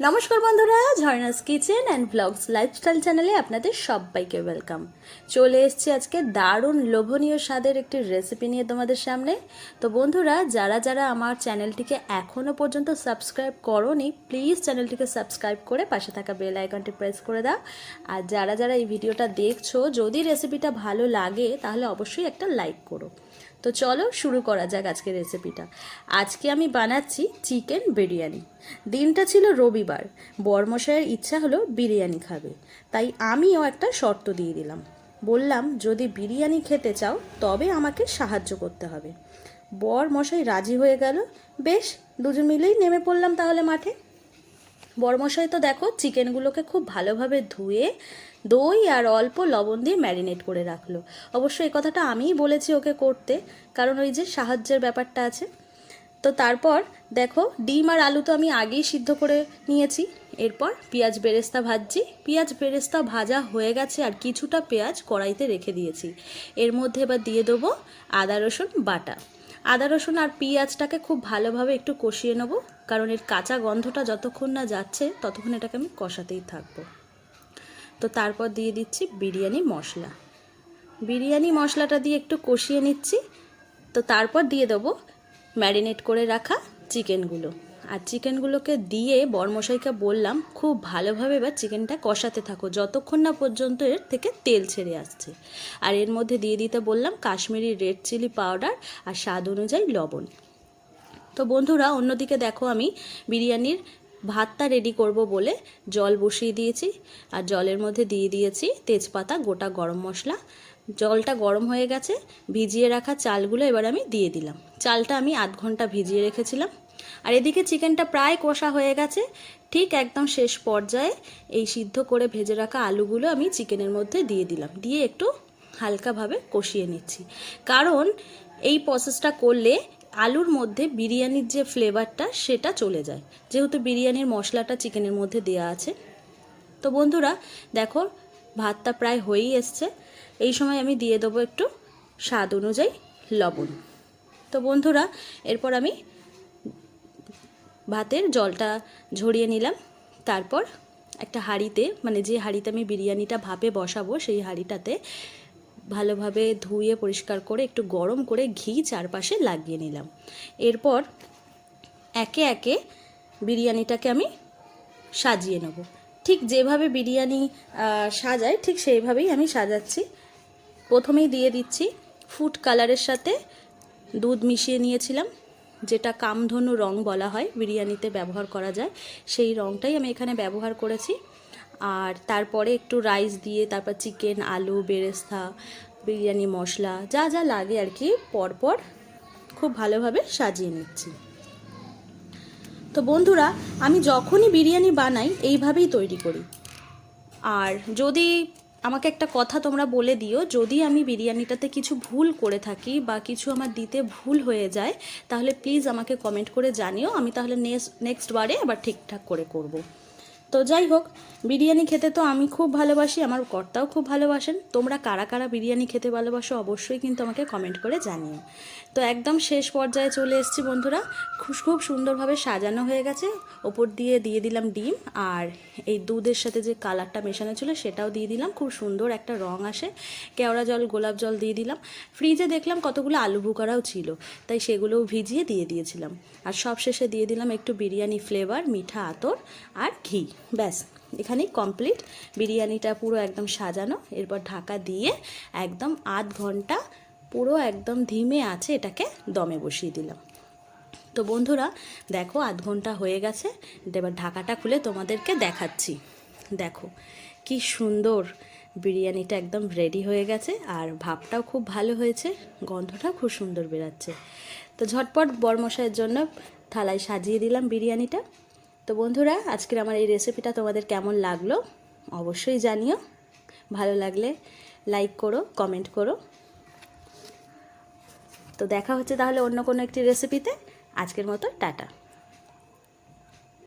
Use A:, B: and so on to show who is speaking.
A: নমস্কার বন্ধুরা, ঝর্ণাস kitchen and blogs lifestyle চ্যানেলে আপনাদের সবাইকে ওয়েলকাম। চলে এসেছি আজকে দারুণ লোভনীয় স্বাদের একটি রেসিপি নিয়ে তোমাদের সামনে। তো বন্ধুরা, যারা যারা আমার চ্যানেলটিকে এখনও পর্যন্ত সাবস্ক্রাইব করোনি, প্লিজ চ্যানেলটিকে সাবস্ক্রাইব করে পাশে থাকা বেল আইকনটি প্রেস করে দাও। আর যারা যারা এই ভিডিওটা দেখছো, যদি রেসিপিটা ভালো লাগে তাহলে অবশ্যই একটা লাইক করো। তো চলো শুরু করা যাক আজকের রেসিপিটা। আজকে আমি বানাচ্ছি চিকেন বিরিয়ানি। দিনটা ছিল রবিবার, বরমশাইয়ের ইচ্ছা হলো বিরিয়ানি খাবে, তাই আমিও একটা শর্ত দিয়ে দিলাম। বললাম, যদি বিরিয়ানি খেতে চাও তবে আমাকে সাহায্য করতে হবে। বরমশাই রাজি হয়ে গেল। বেশ, দুজন মিলেই নেমে পড়লাম তাহলে মাঠে। বরমশাই তো দেখো চিকেনগুলোকে খুব ভালোভাবে ধুয়ে দই আর অল্প লবণ দিয়ে ম্যারিনেট করে রাখলো। অবশ্য এই কথাটা আমিই বলেছি ওকে করতে, কারণ ওই যে সাহায্যের ব্যাপারটা আছে। তো তারপর দেখো ডিম আর আলু তো আমি আগেই সিদ্ধ করে নিয়েছি। এরপর পেঁয়াজ বেরেস্তা ভাজছি। পেঁয়াজ বেরেস্তা ভাজা হয়ে গেছে আর কিছুটা পেঁয়াজ কড়াইতে রেখে দিয়েছি। এর মধ্যে এবার দিয়ে দেবো আদা রসুন বাটা। আদা রসুন আর পেঁয়াজটাকে খুব ভালোভাবে একটু কষিয়ে নেব, কারণ এর কাঁচা গন্ধটা যতক্ষণ না যাচ্ছে ততক্ষণ এটাকে আমি কষাতেই থাকবো। তো তারপর দিয়ে দিচ্ছি বিরিয়ানি মশলা। বিরিয়ানি মশলাটা দিয়ে একটু কষিয়ে নিচ্ছি। তো তারপর দিয়ে দেবো ম্যারিনেট করে রাখা চিকেনগুলো। আর চিকেনগুলোকে দিয়ে বরমশাইকে বললাম, খুব ভালোভাবে এবার চিকেনটা কষাতে থাকো যতক্ষণ না পর্যন্ত এর থেকে তেল ছেড়ে আসছে। আর এর মধ্যে দিয়ে দিতে বললাম কাশ্মীরি রেড চিলি পাউডার আর স্বাদ অনুযায়ী লবণ। তো বন্ধুরা, অন্যদিকে দেখো আমি বিরিয়ানির ভাতটা রেডি করব বলে জল বসিয়ে দিয়েছি। আর জলের মধ্যে দিয়ে দিয়েছি তেজপাতা, গোটা গরম মশলা। জলটা গরম হয়ে গেছে, ভিজিয়ে রাখা চালগুলো এবার আমি দিয়ে দিলাম। চালটা আমি আধ ঘন্টা ভিজিয়ে রেখেছিলাম। আর এদিকে চিকেনটা প্রায় কষা হয়ে গেছে। ঠিক একদম শেষ পর্যায়ে এই সিদ্ধ করে ভেজে রাখা আলুগুলো আমি চিকেনের মধ্যে দিয়ে দিলাম, দিয়ে একটু হালকাভাবে কষিয়ে নিচ্ছি। কারণ এই প্রসেসটা করলে আলুর মধ্যে বিরিয়ানির যে ফ্লেভারটা সেটা চলে যায়, যেহেতু বিরিয়ানির মশলাটা চিকেনের মধ্যে দেওয়া আছে। তো বন্ধুরা দেখো, ভাতটা প্রায় হয়েই এসছে। এই সময় আমি দিয়ে দেবো একটু স্বাদ অনুযায়ী লবণ। তো বন্ধুরা, এরপর আমি ভাতের জলটা ঝরিয়ে নিলাম। তারপর একটা হাঁড়িতে, মানে যে হাঁড়িতে আমি বিরিয়ানিটা ভাপে বসাবো সেই হাঁড়িটাতে ভালোভাবে ধুয়ে পরিষ্কার করে একটু গরম করে ঘি চারপাশে লাগিয়ে নিলাম। এরপর একে একে বিরিয়ানিটাকে আমি সাজিয়ে নেব। ঠিক যেভাবে বিরিয়ানি সাজায় ঠিক সেইভাবেই আমি সাজাচ্ছি। প্রথমেই দিয়ে দিচ্ছি ফুড কালারের সাথে দুধ মিশিয়ে নিয়েছিলাম, যেটা কামধনু রং বলা হয়, বিরিয়ানিতে ব্যবহার করা যায়, সেই রংটাই আমি এখানে ব্যবহার করেছি। আর তারপরে একটু রাইস দিয়ে তারপর চিকেন, আলু, বেরেস্তা, বিরিয়ানি মশলা যা যা লাগে আর কি পরপর খুব ভালোভাবে সাজিয়ে নিচ্ছি। তো বন্ধুরা, আমি যখনই বিরিয়ানি বানাই এইভাবেই তৈরি করি। আর যদি আমাকে একটা কথা তোমরা বলে দিও, যদি আমি বিরিয়ানিটাতে কিছু ভুল করে থাকি বা কিছু আমার দিতে ভুল হয়ে যায় তাহলে প্লিজ আমাকে কমেন্ট করে জানিও, আমি তাহলে নেক্সট বারে আবার ঠিকঠাক করে করব। তো যাই হোক, বিরিয়ানি খেতে তো আমি খুব ভালোবাসি, আমার কর্তাও খুব ভালোবাসেন। তোমরা কারা কারা বিরিয়ানি খেতে ভালোবাসো অবশ্যই কিন্তু আমাকে কমেন্ট করে জানিও। তো একদম শেষ পর্যায়ে চলে এসেছি বন্ধুরা। খুব সুন্দরভাবে সাজানো হয়ে গেছে। ওপর দিয়ে দিয়ে দিলাম ডিম, আর এই দুধের সাথে যে কালারটা মেশানো ছিল সেটাও দিয়ে দিলাম, খুব সুন্দর একটা রং আসে। কেওড়া জল, গোলাপ জল দিয়ে দিলাম। ফ্রিজে দেখলাম কতগুলো আলু বুকারাও ছিল, তাই সেগুলোও ভিজিয়ে দিয়ে দিয়েছিলাম। আর সব শেষে দিয়ে দিলাম একটু বিরিয়ানি ফ্লেভার, মিঠা আতর আর ঘি। ব্যাস, এখানেই কমপ্লিট। বিরিয়ানিটা পুরো একদম সাজানো। এরপর ঢাকা দিয়ে একদম আধ ঘন্টা পুরো একদম ধিমে আছে এটাকে দমে বসিয়ে দিলাম। তো বন্ধুরা দেখো, আধ ঘন্টা হয়ে গেছে। এবার ঢাকাটা খুলে তোমাদেরকে দেখাচ্ছি। দেখো কি সুন্দর বিরিয়ানিটা একদম রেডি হয়ে গেছে, আর ভাবটাও খুব ভালো হয়েছে, গন্ধটাও খুব সুন্দর বেরাচ্ছে। তো ঝটপট বরমশাইয়ের জন্য থালায় সাজিয়ে দিলাম বিরিয়ানিটা। তো বন্ধুরা, আজকের আমার এই রেসিপিটা তোমাদের কেমন লাগলো অবশ্যই জানিও। ভালো লাগলে লাইক করো, কমেন্ট করো। তো দেখা হচ্ছে তাহলে অন্য কোনো একটি রেসিপিতে। আজকের মতো টাটা।